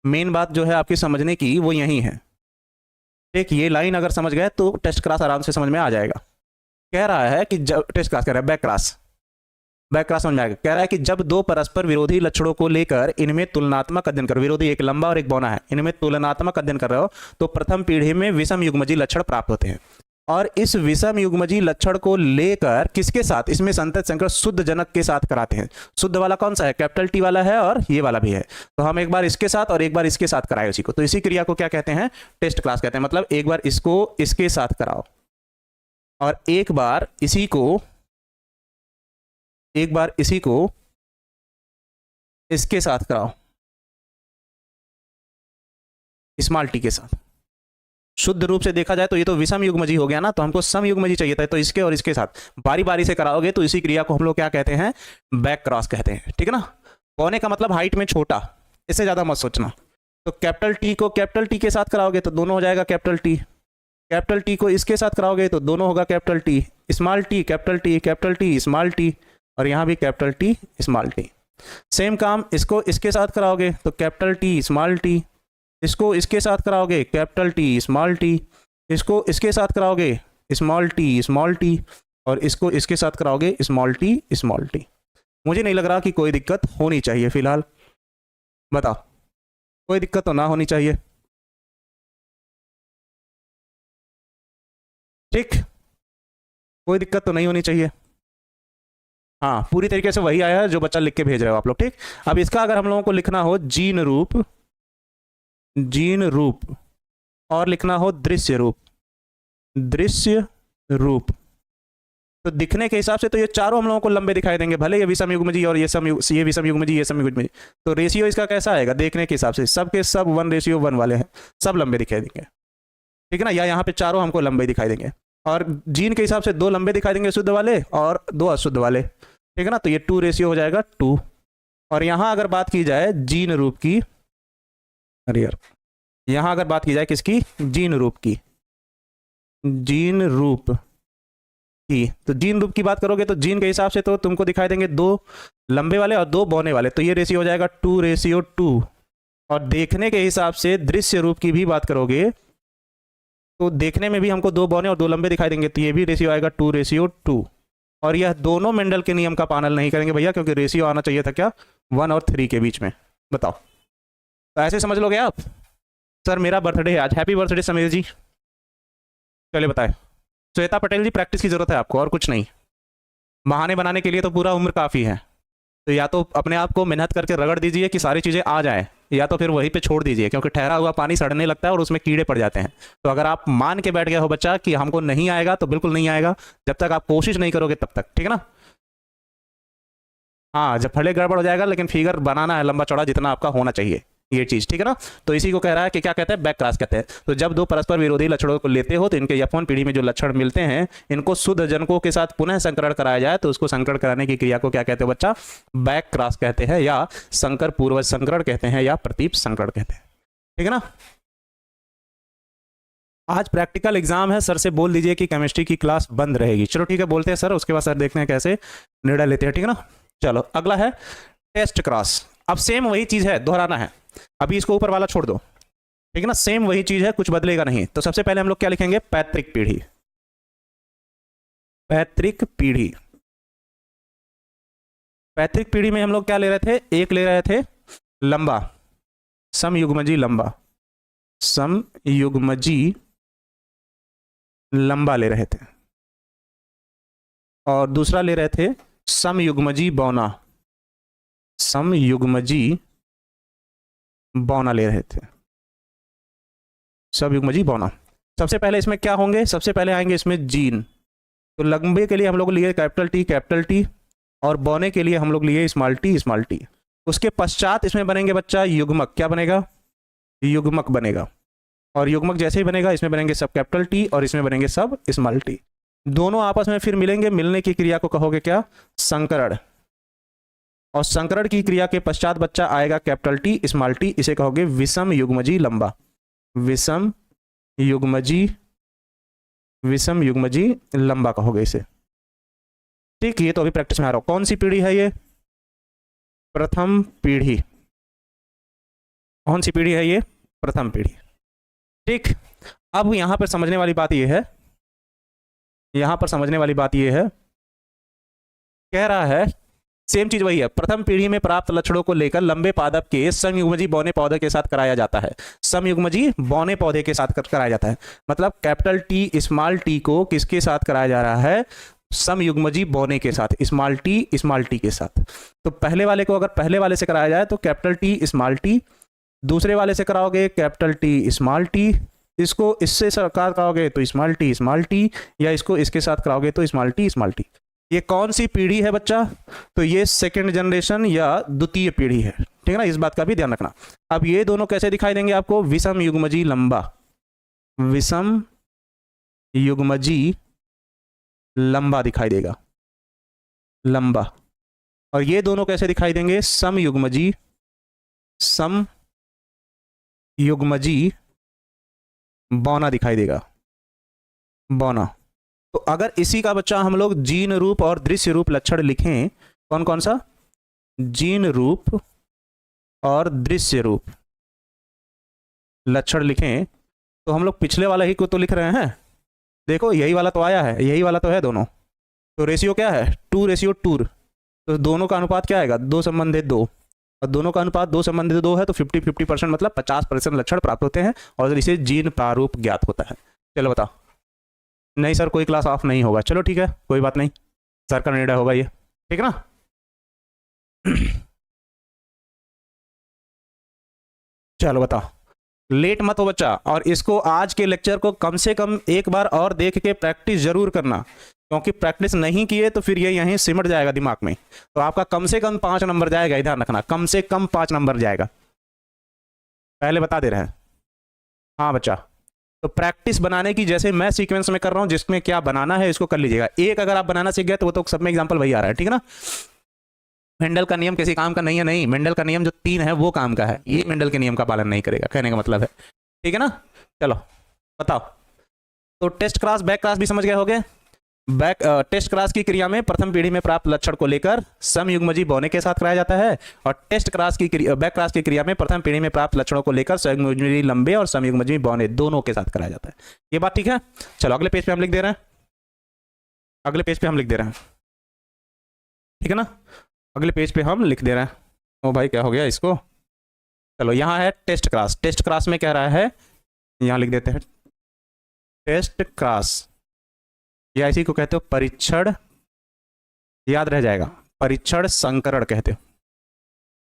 मेन बात जो है आपकी समझने की वो यही है। ठीक, ये लाइन अगर समझ गए तो टेस्ट क्रॉस आराम से समझ में आ जाएगा। कह रहा है कि जब टेस्ट क्रॉस कह रहा है, बैक क्रॉस, बैक क्रॉस समझ में आएगा। कह रहा है कि जब दो परस्पर विरोधी लक्षणों को लेकर इनमें तुलनात्मक अध्ययन कर, विरोधी एक लंबा और एक बौना है, इनमें तुलनात्मक अध्ययन कर रहे हो तो प्रथम पीढ़ी में विषम युग्मजी लक्षण प्राप्त होते हैं। और इस विषम युग्मजी लक्षण को लेकर किसके साथ, इसमें संतत संकर शुद्ध जनक के साथ कराते हैं। शुद्ध वाला कौन सा है, कैपिटल टी वाला है और ये वाला भी है, तो हम एक बार इसके साथ और एक बार इसके साथ कराए उसी को, तो इसी क्रिया को क्या कहते हैं, टेस्ट क्लास कहते हैं। मतलब एक बार इसको इसके साथ कराओ और एक बार इसी को, एक बार इसी को इसके साथ कराओ, स्मॉल टी के साथ। शुद्ध रूप से देखा जाए तो ये तो विषम युग्मजी हो गया ना, तो हमको सम युग्मजी चाहिए था, तो इसके और इसके साथ बारी बारी से कराओगे तो इसी क्रिया को हम लोग क्या कहते हैं, बैक क्रॉस कहते हैं। ठीक है ना, पौने का मतलब हाइट में छोटा, इससे ज्यादा मत सोचना। तो कैपिटल टी को कैपिटल टी के साथ कराओगे तो दोनों हो जाएगा कैपिटल टी, कैपिटल टी को इसके साथ कराओगे तो दोनों होगा capital T, small T capital T, capital T small T, और यहाँ भी capital T small T. Same काम इसको इसके साथ कराओगे तो कैपिटल टी स्मॉल टी, इसको इसके साथ कराओगे कैपिटल टी स्मॉल टी, इसको इसके साथ कराओगे स्मॉल टी, और इसको इसके साथ कराओगे स्मॉल टी। मुझे नहीं लग रहा कि कोई दिक्कत होनी चाहिए फिलहाल, बताओ कोई दिक्कत तो ना होनी चाहिए। ठीक, कोई दिक्कत तो नहीं होनी चाहिए। हाँ, पूरी तरीके से वही आया है जो बच्चा लिख के भेज रहे हो आप लोग। ठीक, अब इसका अगर हम लोगों को लिखना हो जीन रूप, जीन रूप, और लिखना हो दृश्य रूप, दृश्य रूप, तो दिखने के हिसाब से तो ये चारों हम लोगों को लंबे दिखाई देंगे, भले ये विषम युग्मजी और ये विषम युग्मजी, ये सम युग्मजी। तो रेशियो इसका कैसा आएगा देखने के हिसाब से, सब के सब 1:1 वाले हैं, सब लंबे दिखाई देंगे। ठीक है ना, या यहाँ पे चारों हमको लंबे दिखाई देंगे, और जीन के हिसाब से 2 लंबे दिखाई देंगे शुद्ध वाले और 2 अशुद्ध वाले। ठीक है ना, तो ये 2 रेशियो हो जाएगा 2। और यहाँ अगर बात की जाए जीन रूप की, अरे यार, यहाँ अगर बात की जाए किसकी, जीन रूप की, जीन रूप की, तो जीन रूप की बात करोगे तो जीन के हिसाब से तो तुमको दिखाई देंगे 2 लंबे वाले और 2 बौने वाले, तो ये रेशियो हो जाएगा 2:2। और देखने के हिसाब से दृश्य रूप की भी बात करोगे तो देखने में भी हमको 2 बौने और 2 लंबे दिखाई देंगे, तो ये भी रेशियो आएगा 2:2। और यह दोनों मेंडल के नियम का पालन नहीं करेंगे भैया, क्योंकि रेशियो आना चाहिए था क्या, 1 और 3 के बीच में। बताओ, तो ऐसे समझ लोगे आप। सर मेरा बर्थडे है आज, हैप्पी बर्थडे समीर जी। चलिए बताएं, श्वेता पटेल जी, प्रैक्टिस की जरूरत है आपको और कुछ नहीं, बहाने बनाने के लिए तो पूरा उम्र काफ़ी है। तो या तो अपने आप को मेहनत करके रगड़ दीजिए कि सारी चीज़ें आ जाए, या तो फिर वहीं पे छोड़ दीजिए, क्योंकि ठहरा हुआ पानी सड़ने लगता है और उसमें कीड़े पड़ जाते हैं। तो अगर आप मान के बैठ गए हो बच्चा कि हमको नहीं आएगा, तो बिल्कुल नहीं आएगा जब तक आप कोशिश नहीं करोगे तब तक। ठीक है ना, हाँ, जब फले गड़बड़ हो जाएगा, लेकिन फिगर बनाना है लंबा चौड़ा जितना आपका होना चाहिए, ये चीज। ठीक है ना, तो इसी को कह रहा है कि क्या कहते हैं, बैक क्रॉस कहते हैं। तो जब 2 परस्पर विरोधी लक्षणों को लेते हो तो इनके F1 पीढ़ी में जो लक्षण मिलते हैं, इनको शुद्ध जनकों के साथ पुनः संकरण कराया जाए तो उसको संकरण कराने की क्रिया को क्या कहते हैं बच्चा, बैक क्रॉस कहते हैं, या संकर पूर्वज संकरण कहते हैं, या प्रतीप संकरण कहते हैं। ठीक है ना, आज प्रैक्टिकल एग्जाम है, सर से बोल दीजिए कि केमिस्ट्री की क्लास बंद रहेगी। चलो ठीक है, बोलते हैं सर, उसके बाद सर देखते हैं कैसे निर्णय लेते हैं। ठीक है ना, चलो अगला है टेस्ट क्रॉस। अब सेम वही चीज है, दोहराना है, अभी इसको ऊपर वाला छोड़ दो। ठीक है ना, सेम वही चीज है, कुछ बदलेगा नहीं। तो सबसे पहले हम लोग क्या लिखेंगे, पैतृक पीढ़ी, पैतृक पीढ़ी। पैतृक पीढ़ी में हम लोग क्या ले रहे थे, एक ले रहे थे लंबा, समयुग्मजी लंबा, समयुग्मजी लंबा ले रहे थे, और दूसरा ले रहे थे समयुग्मजी बौना, समयुग्मजी बौना ले रहे थे, समयुग्मजी बौना। सबसे पहले इसमें क्या होंगे, सबसे पहले आएंगे इसमें जीन। तो लंबे के लिए हम लोग लिए कैपिटल टी, और बौने के लिए हम लोग लिए स्मॉल टी। उसके पश्चात इसमें बनेंगे बच्चा युग्मक, क्या बनेगा, युग्मक बनेगा, और युग्मक जैसे ही बनेगा इसमें बनेंगे सब कैपिटल टी और इसमें बनेंगे सब स्मॉल टी। दोनों आपस में फिर मिलेंगे, मिलने की क्रिया को कहोगे क्या? संकरण। और संकरण की क्रिया के पश्चात बच्चा आएगा कैपिटल टी स्मॉल टी, इसे कहोगे विषम युग्मजी लंबा। विषम युग्मजी, विषम युग्मजी लंबा कहोगे इसे। ठीक, ये तो अभी प्रैक्टिस में आ रहा हो। कौन सी पीढ़ी है ये? प्रथम पीढ़ी। कौन सी पीढ़ी है ये? प्रथम पीढ़ी। ठीक, अब यहां पर समझने वाली बात ये है, यहां पर समझने वाली बात ये है, कह रहा है सेम चीज वही है, प्रथम पीढ़ी में प्राप्त लक्षणों को लेकर लंबे पादप के समयुग्मजी बौने पौधे के साथ कराया जाता है। समयुग्मजी बौने पौधे के साथ कराया जाता है, मतलब कैपिटल टी स्मॉल टी को किसके साथ कराया जा रहा है? समयुग्मजी बौने के साथ, स्मॉल टी के साथ। तो पहले वाले को अगर पहले वाले से कराया जाए तो कैपिटल टी स्मॉल टी, दूसरे वाले से कराओगे कैपिटल टी स्मॉल टी, इसको इससे सरकार कराओगे तो स्मॉल टी, या इसको इसके साथ कराओगे तो स्मॉल टी। ये कौन सी पीढ़ी है बच्चा? तो ये सेकंड जनरेशन या द्वितीय पीढ़ी है, ठीक है ना, इस बात का भी ध्यान रखना। अब ये दोनों कैसे दिखाई देंगे आपको? विषम युग्मजी लंबा, विषम युग्मजी लंबा दिखाई देगा, लंबा। और ये दोनों कैसे दिखाई देंगे? सम युग्मजी बौना दिखाई देगा, बौना। तो अगर इसी का बच्चा हम लोग जीन रूप और दृश्य रूप लक्षण लिखें, कौन कौन सा? जीन रूप और दृश्य रूप लक्षण लिखें तो हम लोग पिछले वाला ही को तो लिख रहे हैं। देखो यही वाला तो आया है, यही वाला तो है दोनों। तो रेशियो क्या है? 2:2। तो दोनों का अनुपात क्या आएगा? 2:2। और दोनों का अनुपात 2:2 है तो 50-50% मतलब 50% लक्षण प्राप्त होते हैं और इसे जीन प्रारूप ज्ञात होता है। चलो बताओ। नहीं सर कोई क्लास ऑफ नहीं होगा, चलो ठीक है कोई बात नहीं, सर का निर्णय होगा ये, ठीक है ना। चलो बताओ, लेट मत हो बच्चा, और इसको आज के लेक्चर को कम से कम एक बार और देख के प्रैक्टिस जरूर करना, क्योंकि प्रैक्टिस नहीं किए तो फिर ये यहीं सिमट जाएगा दिमाग में। तो आपका कम से कम 5 नंबर जाएगा, ध्यान रखना, कम से कम 5 नंबर जाएगा, पहले बता दे रहे हैं। हाँ बच्चा, तो प्रैक्टिस बनाने की जैसे मैं सीक्वेंस में कर रहा हूं, जिसमें क्या बनाना है इसको कर लीजिएगा। एक अगर आप बनाना सीख गए तो वो तो सब में एग्जांपल वही आ रहा है, ठीक है ना। मेंडल का नियम किसी काम का नहीं है, नहीं, मेंडल का नियम जो 3 है वो काम का है, ये मेंडल के नियम का पालन नहीं करेगा, कहने का मतलब है, ठीक है ना। चलो बताओ, तो टेस्ट क्रॉस बैक क्रॉस भी समझ गए होगे। टेस्ट क्रॉस की क्रिया में प्रथम पीढ़ी में प्राप्त लक्षण को लेकर समयुग्मजी बौने के साथ कराया जाता है, और टेस्ट क्रॉस की बैक क्रॉस की क्रिया में प्रथम पीढ़ी में प्राप्त लक्षणों को लेकर समयुग्मजी लंबे और समयुग्मजी बौने दोनों के साथ कराया जाता है। ये बात ठीक है। चलो अगले पेज पे हम लिख दे रहे हैं, अगले पेज पे हम लिख दे रहे हैं, ठीक है ना, अगले पेज पे हम लिख दे रहे हैं। ओ भाई क्या हो गया इसको, चलो यहाँ है टेस्ट क्रॉस, टेस्ट क्रॉस में कह रहा है, यहाँ लिख देते हैं टेस्ट क्रॉस, या इसी को कहते हो परीक्षण, याद रह जाएगा, परीक्षण संकरण कहते हो,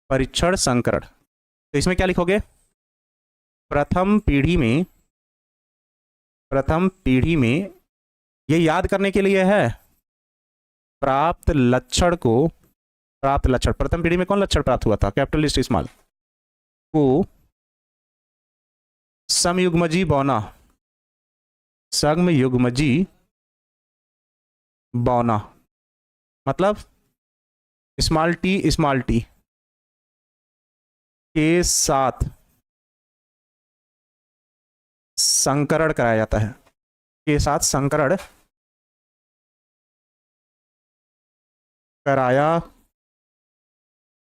परीक्षण संकरण। तो इसमें क्या लिखोगे? प्रथम पीढ़ी में ये याद करने के लिए है, प्राप्त लक्षण, प्रथम पीढ़ी में कौन लक्षण प्राप्त हुआ था? कैपिटलिस्ट स्मॉल को समयुग्मजी बौना, समयुग्मजी बौना मतलब स्मॉल टी के साथ संकरण कराया जाता है, के साथ संकरण कराया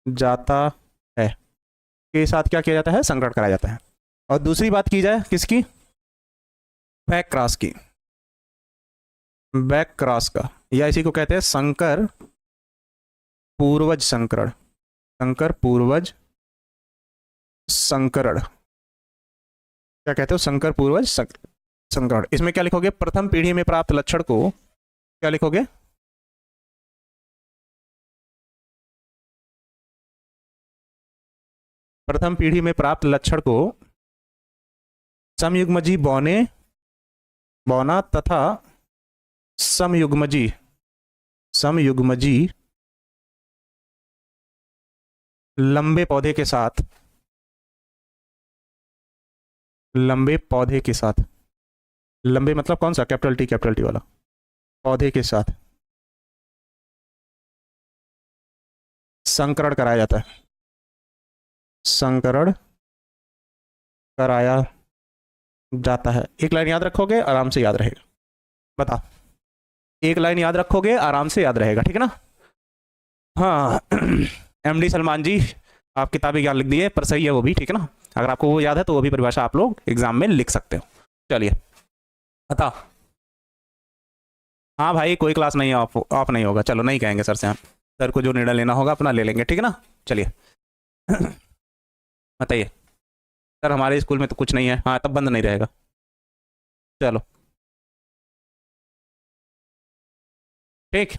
जाता है, के साथ क्या किया जाता है? संकरण कराया जाता है। और दूसरी बात की जाए किसकी? बैक क्रॉस की, बैक क्रॉस का, या इसी को कहते हैं संकर पूर्वज संकरण, संकर पूर्वज संकरण, क्या कहते हो? संकर पूर्वज संकरण। इसमें क्या लिखोगे? प्रथम पीढ़ी में प्राप्त लक्षण को क्या लिखोगे? प्रथम पीढ़ी में प्राप्त लक्षण को समयुग्मजी बौना तथा समयुग्मजी लंबे पौधे के साथ, लंबे मतलब कौन सा? कैपिटल टी वाला, पौधे के साथ संकरण कराया जाता है, संकरण कराया जाता है। एक लाइन याद रखोगे आराम से याद रहेगा। बता, एक लाइन याद रखोगे आराम से याद रहेगा, ठीक है ना। हाँ एमडी सलमान जी, आप किताबी ज्ञान लिख दिए पर सही है वो भी, ठीक है ना। अगर आपको वो याद है तो वो भी परिभाषा आप लोग एग्जाम में लिख सकते हो। चलिए बता। हाँ भाई कोई क्लास नहीं ऑफ ऑफ नहीं होगा, चलो नहीं कहेंगे सर से, हम सर को जो निर्णय लेना होगा अपना ले लेंगे, ठीक है ना। चलिए बताइए। सर हमारे स्कूल में तो कुछ नहीं है, हाँ तब बंद नहीं रहेगा। चलो ठीक,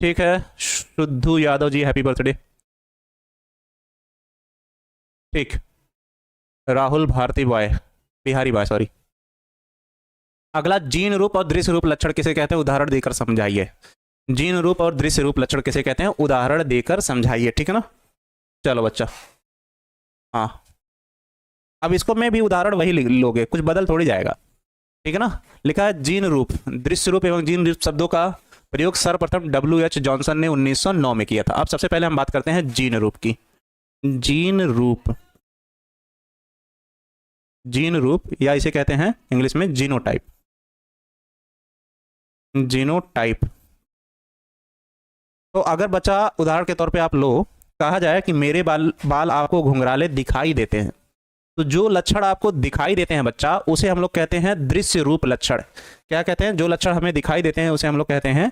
ठीक है। Shuddhu Yadav ji happy birthday. ठीक। Rahul Bharti boy, Bihari boy sorry. अगला जीन रूप और दृश्य रूप लक्षण किसे कहते हैं, उदाहरण देकर समझाइए। जीन रूप और दृश्य रूप लक्षण किसे कहते हैं, उदाहरण देकर समझाइए, ठीक है ना। चलो बच्चा, हाँ अब इसको मैं भी उदाहरण वही लोगे, कुछ बदल थोड़ी जाएगा, ठीक है ना। लिखा है जीन रूप, दृश्य रूप एवं जीन रूप शब्दों का प्रयोग सर्वप्रथम W.H. जॉनसन ने 1909 में किया था। अब सबसे पहले हम बात करते हैं जीन रूप की। जीन रूप, जीन रूप या इसे कहते हैं इंग्लिश में जीनोटाइप, जीनोटाइप। तो अगर बच्चा उदाहरण के तौर पे आप लो, कहा जाए कि मेरे बाल आपको घुंघराले दिखाई देते हैं, तो जो लक्षण आपको दिखाई देते हैं बच्चा, उसे हम लोग कहते हैं दृश्य रूप लक्षण। क्या कहते हैं, जो लक्षण हमें दिखाई देते हैं उसे हम लोग कहते हैं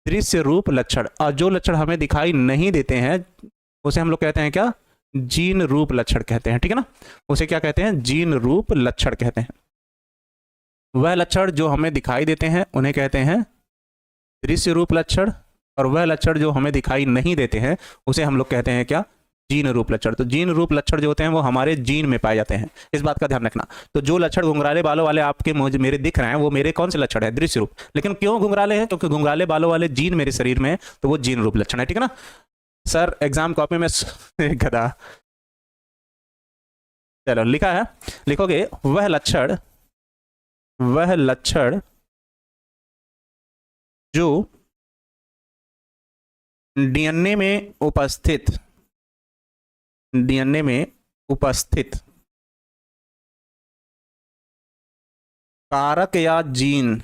दृश्य रूप लक्षण, और जो लक्षण हमें दिखाई नहीं देते हैं उसे हम लोग कहते हैं क्या, जीन रूप लक्षण कहते हैं, ठीक है ना। उसे क्या कहते हैं, जीन रूप लक्षण कहते हैं। वह लक्षण जो हमें दिखाई देते हैं उन्हें कहते हैं दृश्य रूप लक्षण, और वह लक्षण जो हमें दिखाई नहीं देते हैं उसे हम लोग कहते हैं क्या, जीन रूप लक्षण। तो जीन रूप लक्षण जो होते हैं वो हमारे जीन में पाए जाते हैं, इस बात का ध्यान रखना। तो जो लक्षण घुंघराले बालों वाले आपके मुझे मेरे दिख रहे हैं वो मेरे कौन से लक्षण है, दृश्य रूप। लेकिन क्यों घुंघराले हैं, क्योंकि घुंघराले बालों वाले जीन मेरे शरीर में है, तो वो जीन रूप लक्षण है, ठीक है ना। सर एग्जाम कॉपी में गधा, चलो लिखा है, लिखोगे वह लक्षण, वह लक्षण जो डीएनए में उपस्थित, डीएनए में उपस्थित कारक या जीन,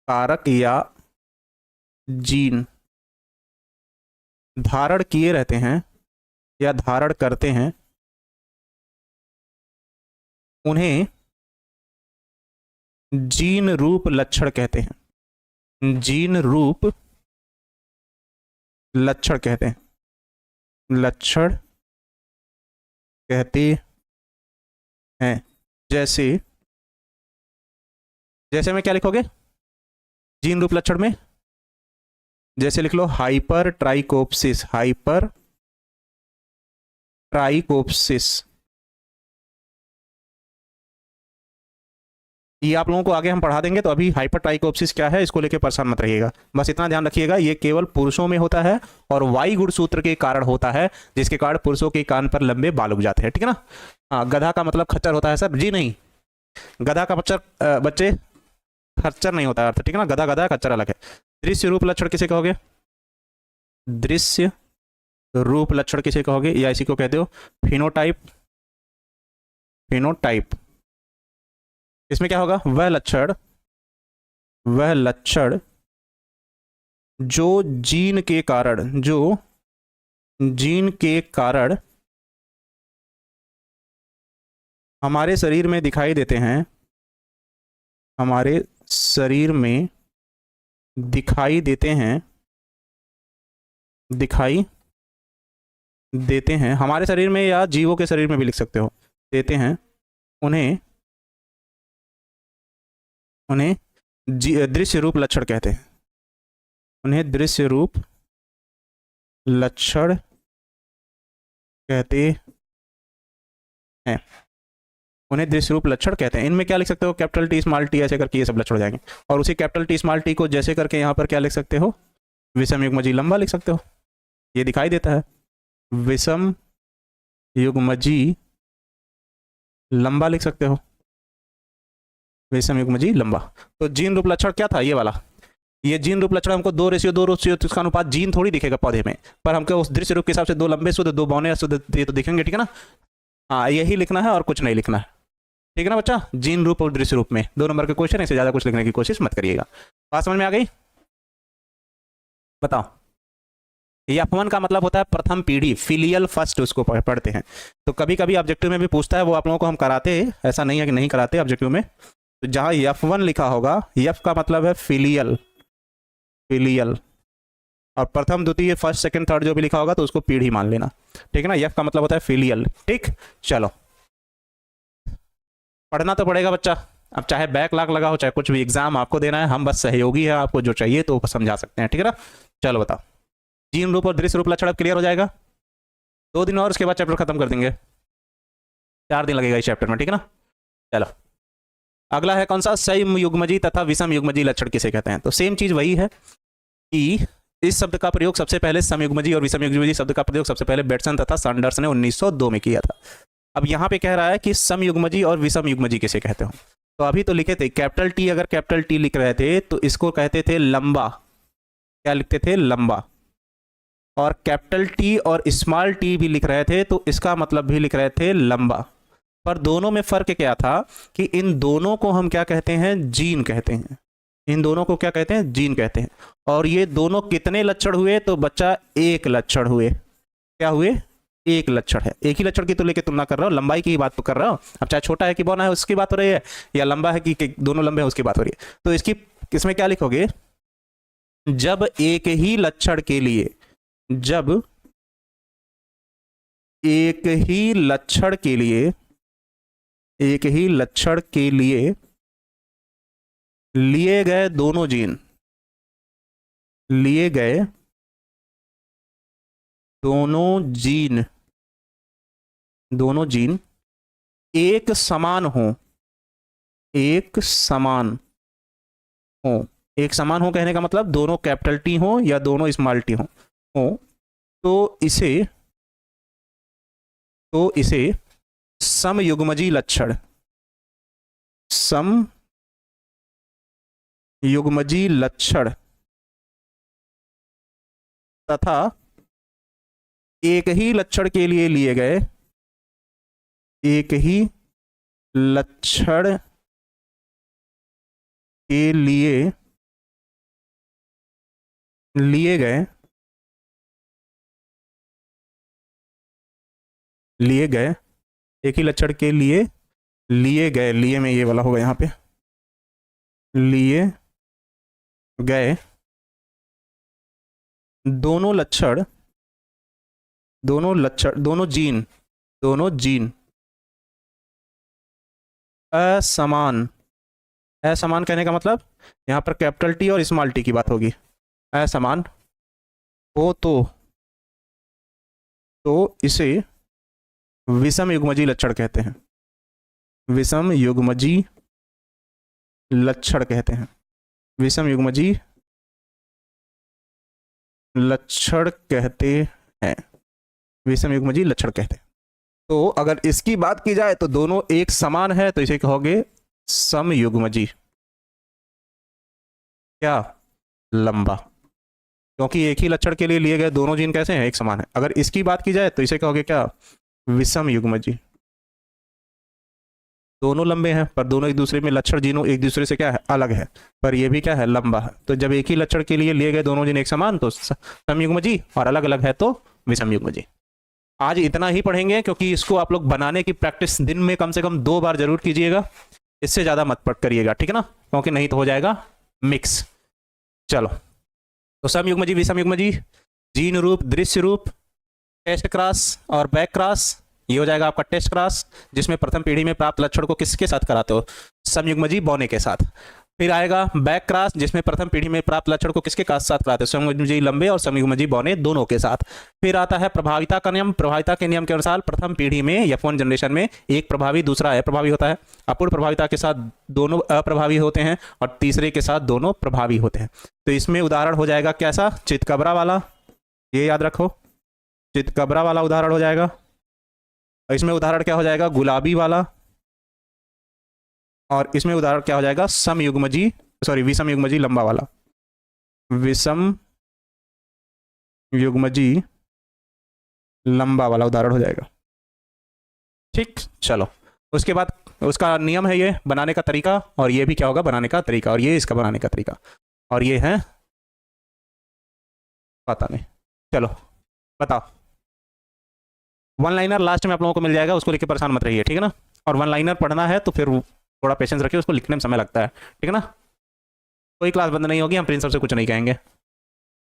कारक या जीन धारण किए रहते हैं या धारण करते हैं, उन्हें जीन रूप लक्षण कहते हैं, जीन रूप लक्षण कहते हैं, लक्षण कहते हैं। जैसे, जैसे में क्या लिखोगे जीन रूप लक्षण में, जैसे लिख लो हाइपर ट्राइकोप्सिस, हाइपर ट्राइकोप्सिस। ये आप लोगों को आगे हम पढ़ा देंगे, तो अभी हाइपर ट्राइकोप्सिस क्या है इसको लेके परेशान मत रहिएगा, बस इतना ध्यान रखिएगा ये केवल पुरुषों में होता है और वाई गुणसूत्र के कारण होता है, जिसके कारण पुरुषों के कान पर लंबे बाल उग जाते हैं, ठीक है ना। हाँ गधा का मतलब खच्चर होता है सर, जी नहीं, गधा का बच्चर बच्चे खच्चर नहीं होता है अर्थ, ठीक है ना, गधा गधा खच्चर अलग है। दृश्य रूप लक्षण किसे कहोगे, दृश्य रूप लक्षण किसे कहोगे, या इसी को कहते हो फिनोटाइप, फिनोटाइप। इसमें क्या होगा, वह लक्षण, वह लक्षण जो जीन के कारण, जो जीन के कारण हमारे शरीर में दिखाई देते हैं, हमारे शरीर में दिखाई देते हैं, दिखाई देते हैं हमारे शरीर में या जीवों के शरीर में भी लिख सकते हो, देते हैं, उन्हें, उन्हें दृश्य रूप लक्षण कहते हैं, उन्हें दृश्य रूप लक्षण कहते हैं, उन्हें दृश्य रूप लक्षण कहते हैं। इनमें क्या लिख सकते हो, कैपिटल टी स्मॉल टी ऐसे करके ये सब लक्षण हो जाएंगे, और उसी कैपिटल टी स्मॉल टी को जैसे करके यहाँ पर क्या लिख सकते हो, विषम युग्मजी लंबा लिख सकते हो, ये दिखाई देता है, विषम युग्मजी लंबा लिख सकते हो, विषम युग्मजी लंबा। तो जीन रूप लक्षण क्या था, ये वाला, ये जीन रूप लक्षण हमको 2:2 तो इसका अनुपात जीन थोड़ी दिखेगा पौधे में, पर हमको उस दृश्य रूप के हिसाब से 2 लंबे शुद्ध 2 बौने शुद्ध ये तो दिखेंगे, ठीक है ना। हाँ, यही लिखना है और कुछ नहीं लिखना है, ठीक है ना बच्चा। जीन रूप और दृश्य रूप में 2 नंबर के क्वेश्चन, इससे ज्यादा कुछ लिखने की कोशिश मत करिएगा। बात समझ में आ गई? बताओ। F1 का मतलब होता है प्रथम पीढ़ी, फिलियल फर्स्ट, उसको पढ़ते हैं। तो कभी कभी ऑब्जेक्टिव में भी पूछता है, वो आप लोगों को हम कराते हैं, ऐसा नहीं है कि नहीं कराते ऑब्जेक्टिव में। तो जहां F1 लिखा होगा, F का मतलब है फिलियल, फिलियल, और प्रथम द्वितीय फर्स्ट सेकंड थर्ड जो भी लिखा होगा तो उसको पीढ़ी मान लेना, ठीक है ना। F का मतलब होता है फिलियल, ठीक। चलो, पढ़ना तो पड़ेगा बच्चा, अब चाहे बैक लाग लगा हो, चाहे कुछ भी, एग्जाम आपको देना है, हम बस सहयोगी है, आपको जो चाहिए तो समझा सकते हैं, ठीक है ना। चलो बताओ, जीन रूप और दृश्य रूप लक्षण अब क्लियर हो जाएगा। 2 दिन और उसके बाद चैप्टर खत्म कर देंगे, 4 दिन लगेगा इस चैप्टर में, ठीक है ना। चलो, अगला है कौन सा, समयुग्मजी तथा विषम युग्मजी लक्षण किसे कहते हैं। तो सेम चीज वही है कि इस शब्द का प्रयोग सबसे पहले समयुग्मजी और विषम युग्मजी शब्द का प्रयोग सबसे पहले बेटसन तथा सैंडर्स ने 1902 में किया था। अब यहाँ पे कह रहा है कि समयुग्मजी और विषम युग्मजी किसे कहते हो। तो अभी तो लिखे थे कैपिटल टी, अगर कैपिटल टी लिख रहे थे तो इसको कहते थे लंबा, क्या लिखते थे, लंबा। और कैपिटल टी और स्मॉल टी भी लिख रहे थे तो इसका मतलब भी लिख रहे थे लंबा। पर दोनों में फर्क क्या था कि इन दोनों को हम क्या कहते हैं, जीन कहते हैं। इन दोनों को क्या कहते हैं, जीन कहते हैं। और ये दोनों कितने लक्षण हुए, तो बच्चा एक लक्षण हुए। क्या हुए, एक लक्षण है। एक ही लक्षण की तो लेके तुलना कर रहा हूं, लंबाई की बात तो कर रहा हूं। अब चाहे छोटा है कि बौना है उसकी बात हो रही है, या लंबा है कि दोनों लंबे हैं उसकी बात हो रही है। तो इसकी इसमें क्या लिखोगे, जब एक ही लक्षण के लिए, जब एक ही लक्षण के लिए, एक ही लक्षण के लिए लिए गए दोनों जीन, लिए गए दोनों जीन, दोनों जीन एक समान हो, एक समान हो। एक समान हो कहने का मतलब दोनों कैपिटल टी हो या दोनों स्मॉल टी हो, तो इसे समयुग्मजी लक्षण, समयुग्मजी लक्षण तथा एक ही लक्षण के लिए लिए गए, एक ही लक्षण के लिए लिए गए एक ही लक्षण के लिए लिए गए, लिए में ये वाला होगा यहां पे, लिए गए दोनों लक्षण, दोनों जीन असमान। असमान कहने का मतलब यहां पर कैपिटल टी और स्मॉल टी की बात होगी। असमान हो तो इसे विषम युग्मजी लक्षण कहते हैं, विषम युग्मजी लक्षण कहते हैं, विषम युग्मजी लक्षण कहते हैं, विषम युग्मजी लक्षण कहते हैं। तो अगर इसकी बात की जाए तो दोनों एक समान है तो इसे कहोगे समयुग्मजी, क्या, लंबा, क्योंकि एक ही लक्षण के लिए लिए गए दोनों जीन कैसे हैं, एक समान है। अगर इसकी बात की जाए तो इसे कहोगे क्या, विषम युग्मजी। दोनों लंबे हैं पर दोनों एक दूसरे में लक्षण जीनों एक दूसरे से क्या है, अलग है, पर ये भी क्या है, लंबा है। तो जब एक ही लक्षण के लिए लिए गए दोनों जीन एक समान तो समयुग्मजी, और अलग अलग है तो विषम युग्मजी। आज इतना ही पढ़ेंगे क्योंकि इसको आप लोग बनाने की प्रैक्टिस दिन में कम से कम 2 बार जरूर कीजिएगा, इससे ज्यादा मत पढ़ करिएगा, ठीक है ना, क्योंकि नहीं तो हो जाएगा मिक्स। चलो, तो समयुग्मजी, विषम युग्मजी, जीन रूप, दृश्य रूप, टेस्ट क्रॉस और बैक क्रॉस, ये हो जाएगा आपका टेस्ट क्रॉस, जिसमें प्रथम पीढ़ी में प्राप्त लक्षण को किसके साथ कराते हो, समयुग्मजी बौने के साथ। फिर आएगा बैक क्रॉस, जिसमें प्रथम पीढ़ी में प्राप्त लक्षण को किसके साथ कराते हो, समयुग्मजी लंबे और समयुग्मजी बौने दोनों के साथ। फिर आता है प्रभाविता का नियम। प्रभाविता के नियम के अनुसार प्रथम पीढ़ी में F1 जनरेशन में एक प्रभावी दूसरा अप्रभावी होता है, अपूर्ण प्रभाविता के साथ दोनों अप्रभावी होते हैं और तीसरे के साथ दोनों प्रभावी होते हैं। तो इसमें उदाहरण हो जाएगा कैसा, चितकबरा वाला, ये याद रखो, चितकबरा वाला उदाहरण हो जाएगा। इसमें उदाहरण क्या हो जाएगा, गुलाबी वाला, और इसमें उदाहरण क्या हो जाएगा, समयुग्मजी, सॉरी विषम युग्मजी लंबा वाला, विषम युग्मजी लंबा वाला उदाहरण हो जाएगा। ठीक, चलो उसके बाद उसका नियम है ये बनाने का तरीका, और ये भी क्या होगा बनाने का तरीका, और ये इसका बनाने का तरीका, और ये है पता नहीं। चलो बताओ, वन लाइनर लास्ट में आप लोगों को मिल जाएगा, उसको लेके परेशान मत रहिए, ठीक है ना। और वन लाइनर पढ़ना है तो फिर थोड़ा पेशेंस रखिए, उसको लिखने में समय लगता है, ठीक है ना। कोई क्लास बंद नहीं होगी, हम प्रिंसिपल से कुछ नहीं कहेंगे।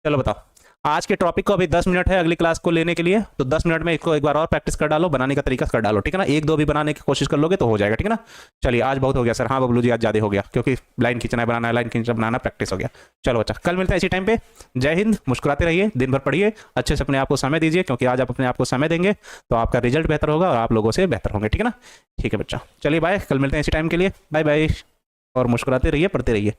चलो बताओ, आज के टॉपिक को अभी 10 मिनट है अगली क्लास को लेने के लिए, तो 10 मिनट में इसको एक बार और प्रैक्टिस कर डालो, बनाने का तरीका कर डालो, ठीक है ना। एक दो भी बनाने की कोशिश कर लोगे तो हो जाएगा, ठीक है ना। चलिए आज बहुत हो गया सर, हाँ बबलू जी आज ज़्यादा हो गया, क्योंकि लाइन खींचना है, बनाना है, लाइन खींचना बनाना प्रैक्टिस हो गया। चलो अच्छा, कल मिलते हैं इसी टाइम पे। जय हिंद, मुस्कुराते रहिए, दिन भर पढ़िए, अच्छे से अपने आप को समय दीजिए, क्योंकि आज आप अपने आप को समय देंगे तो आपका रिजल्ट बेहतर होगा और आप लोगों से बेहतर होंगे, ठीक है ना। ठीक है बच्चा, चलिए बाय, कल मिलते हैं इसी टाइम के लिए, बाय बाय, और मुस्कुराते रहिए, पढ़ते रहिए।